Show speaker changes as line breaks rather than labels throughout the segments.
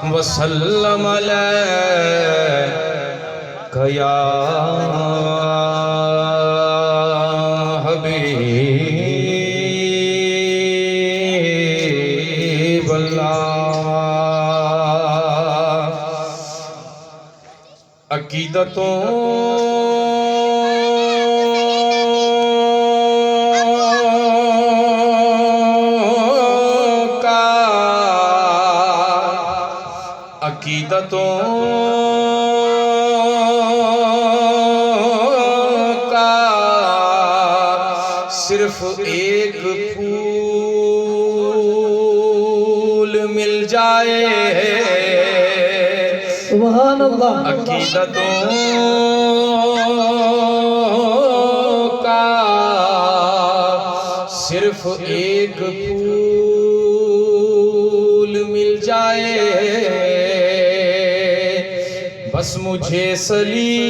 वसल्लम अलैका या हबीब अल्लाह। अकीदतों अकीदतों का सिर्फ एक फूल मिल जाए।
सुभान अल्लाह।
अकीदतों का सिर्फ एक फूल मिल जाए। बस मुझे सलीकाए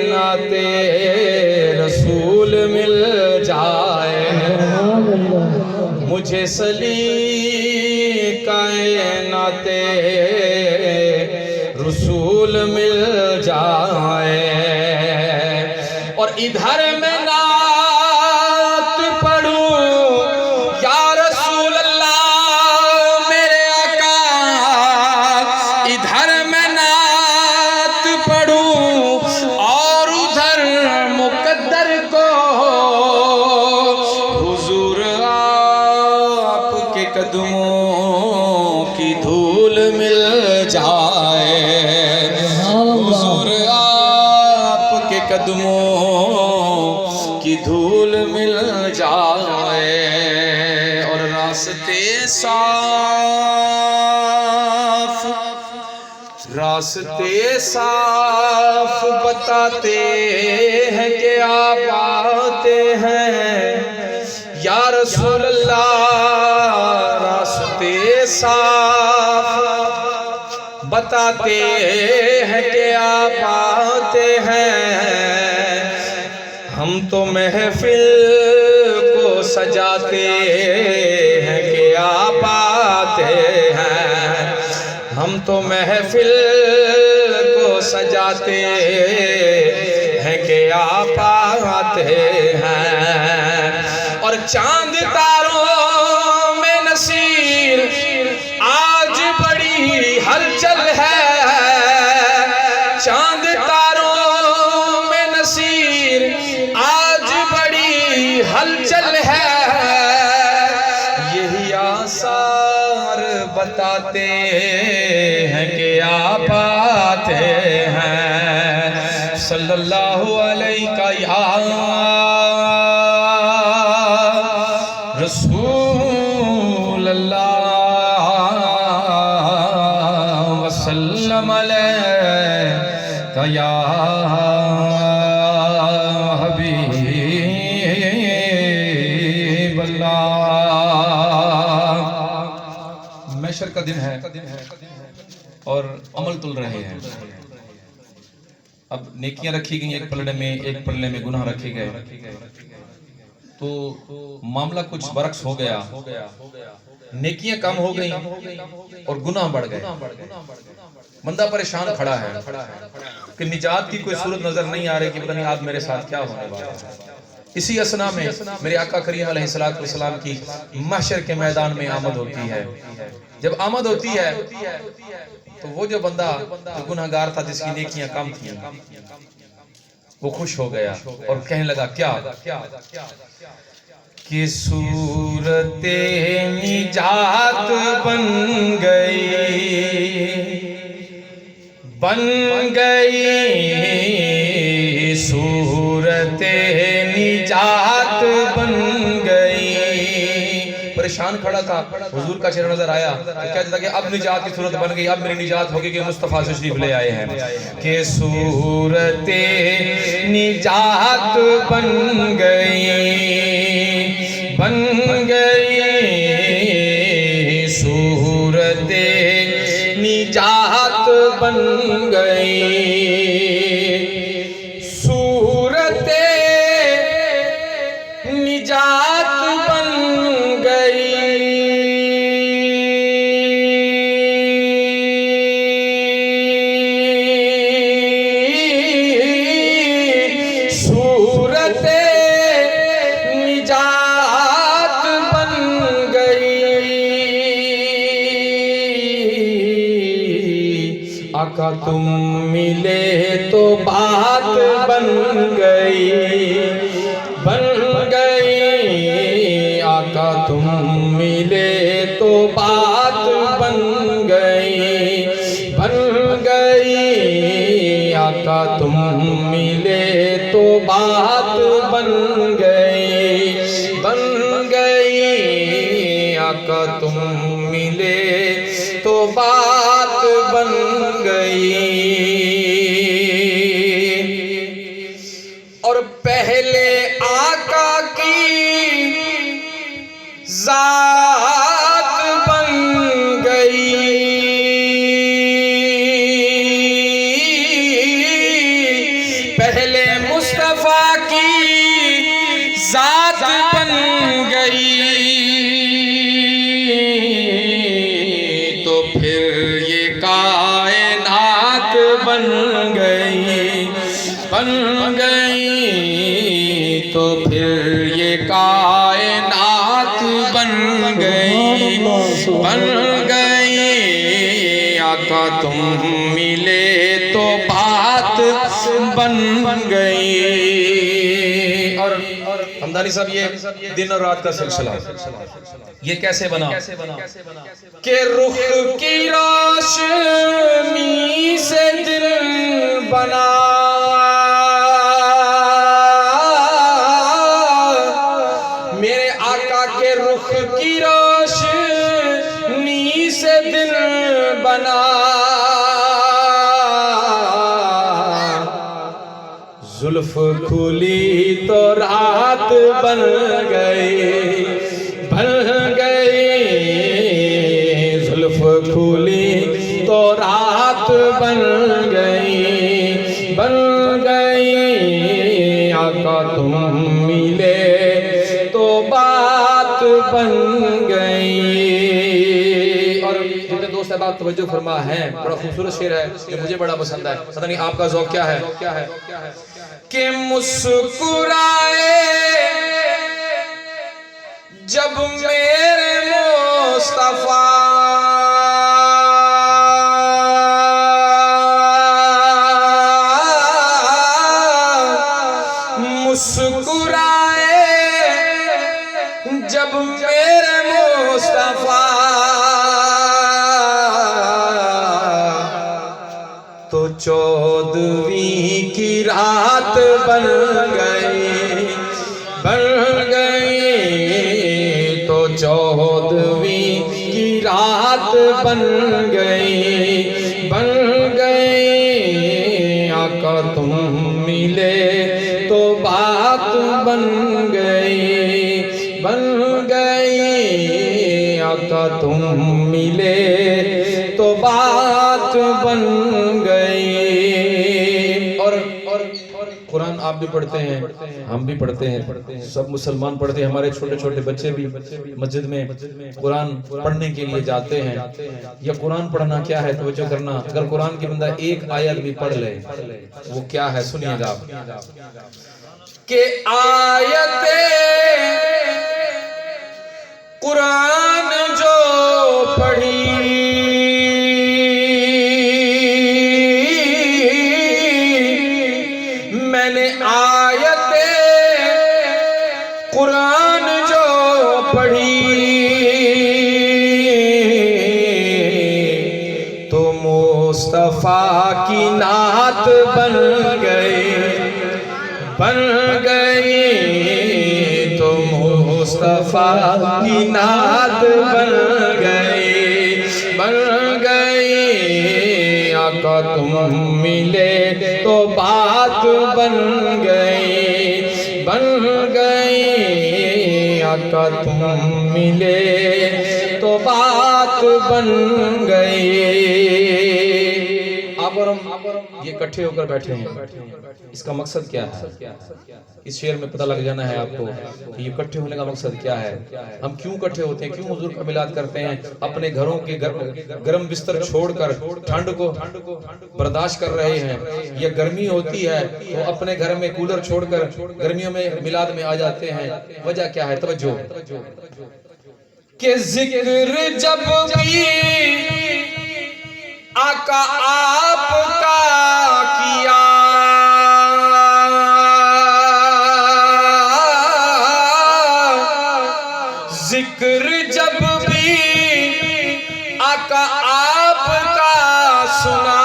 नाते रसूल मिल जाए। मुझे सलीकाए नाते रसूल मिल जाए। और इधर में नात पढ़ूं या रसूल अल्लाह मेरे आका, इधर में नात पढ़ूं और उधर मुकद्दर को हुजूर आपके कदमों की धूल मिल जाए। हुजूर आपके कदमों की धूल मिल जाए। और रास्ते साफ बताते हैं कि आप आते हैं या रसूल अल्लाह। रास्ते साफ बताते हैं कि आप आते हैं। हम तो महफिल को सजाते हैं कि आप आते हैं। हम तो महफिल को सजाते हैं कि आप आते हैं। और चांद तारों में नसीर आज बड़ी हलचल है। चांद तारों में नसीर आज बड़ी हलचल है। यही आसार बताते हैं कि आप आते हैं। सल्लल्लाहु अलैका या रसूल अल्लाह वसल्लम अलैका या हबीब अल्लाह। महशर का दिन है और अमल तुल रहे हैं। अब नेकियां रखी गई एक पलड़े में, एक पलड़े में गुनाह रखे गए। तो मामला कुछ बरक्स हो गया। नेकियां कम हो गई और गुनाह बढ़ गए। बंदा परेशान खड़ा है कि निजात की कोई सूरत नजर नहीं आ रही कि पता नहीं आज मेरे साथ क्या होने वाला है। इसी असना में मेरे आका करीम अलैहिस्सलाम की महशर के मैदान में आमद होती है। जब आमद होती है तो वो जो बंदा जो गुनहगार था, जिसकी नेकियां कम थी, वो खुश हो गया और कहने लगा क्या कि सूरते निजात बन गई सूरते निजात बन गई। परेशान खड़ा था, हुजूर का चेहरा नजर आया तो कहता था कि अब निजात की सूरत बन गई, अब मेरी निजात होगी कि मुस्तफ़ा से शरीफ ले आए हैं कि सूरते निजात बन गई सूरते निजात बन गई। आका तुम मिले तो बात बन गई, बन गई। आका तुम मिले तो बात बन गई, बन गई। आका तुम मिले तो बात बन गई, बन गई। आका तुम मिले तो बात बन गई। और पहले आका की जात बन गई, पहले मुस्तफा की जात बन गई। तो फिर ये कायनात बन गई, बन गई। तो फिर ये कायनात बन गई, बन गई। आका तुम मिले तो बात बन गई। और हमदानी साहब ये दिन और रात का सिलसिला ये कैसे बना कि रुख की रोशनी से दिल बना, मेरे आका के रुख की रोशनी से दिल बना। जुल्फ खुली तो रात बन गई, बन गई। जुल्फ खुली तो रात बन गई, बन गई। आका तुम मिले तो बात बन गई। और जितने दोस्त अब तवज्जो फरमा है, बड़ा खूबसूरत शेर है, ये मुझे बड़ा पसंद है। पता नहीं आपका ज़ौक़ क्या है, क्या है कि मुस्कुराए जब मेरे मुस्तफा, मुस्कुराए जब मेरे मुस्तफा, तो 14वीं की रात बन गई, बन गई। तो 14वीं की रात बन गई, बन गई। आका तुम मिले तो बात बन गई, बन गई। आका तुम मिले तो बात बन गई। और कुरान आप भी पढ़ते हैं, हम भी पढ़ते हैं, सब मुसलमान पढ़ते हैं। हमारे छोटे छोटे बच्चे भी मस्जिद में कुरान पढ़ने के लिए जाते हैं। या कुरान पढ़ना क्या है, तवज्जो करना। अगर कुरान की बंदा एक आयत भी पढ़ ले, वो क्या है सुनिएगा कि आयते कुरान जो पढ़ी, मैंने आयते कुरान जो पढ़ी, तो मुस्तफा की नात बन गई, बन गई। तो मुस्तफा की नात बन गई, बन गई। आका तुम मिले तो बात बन गई, बन गई। आका तुम मिले तो बात बन गई। आप और हम ये इकट्ठे होकर बैठे हैं, इसका मकसद क्या है? इस शेर में पता लग जाना है आपको कि ये इकट्ठे होने का मकसद क्या है। हम क्यों इकट्ठे होते हैं, क्यों हुजूर का मिलाद करते हैं? अपने घरों के गर्म बिस्तर छोड़कर ठंड को बर्दाश्त कर रहे हैं, या गर्मी होती है तो अपने घर में कूलर छोड़कर गर्मियों में मिलाद में आ जाते हैं। वजह क्या है? तवज्जो कि जिक्र जब भी आका आपका किया जिक्र जब भी आका आपका सुना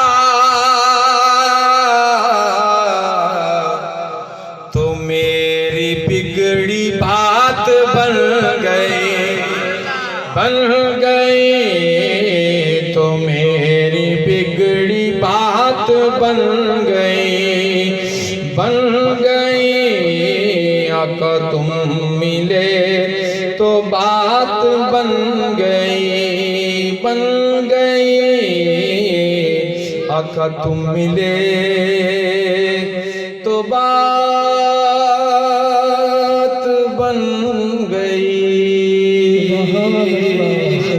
तो मेरी बिगड़ी बात बन गई तो मेरी बिगड़ी बात बन गई आका तुम मिले तो बात बन गई आका तुम मिले तो बात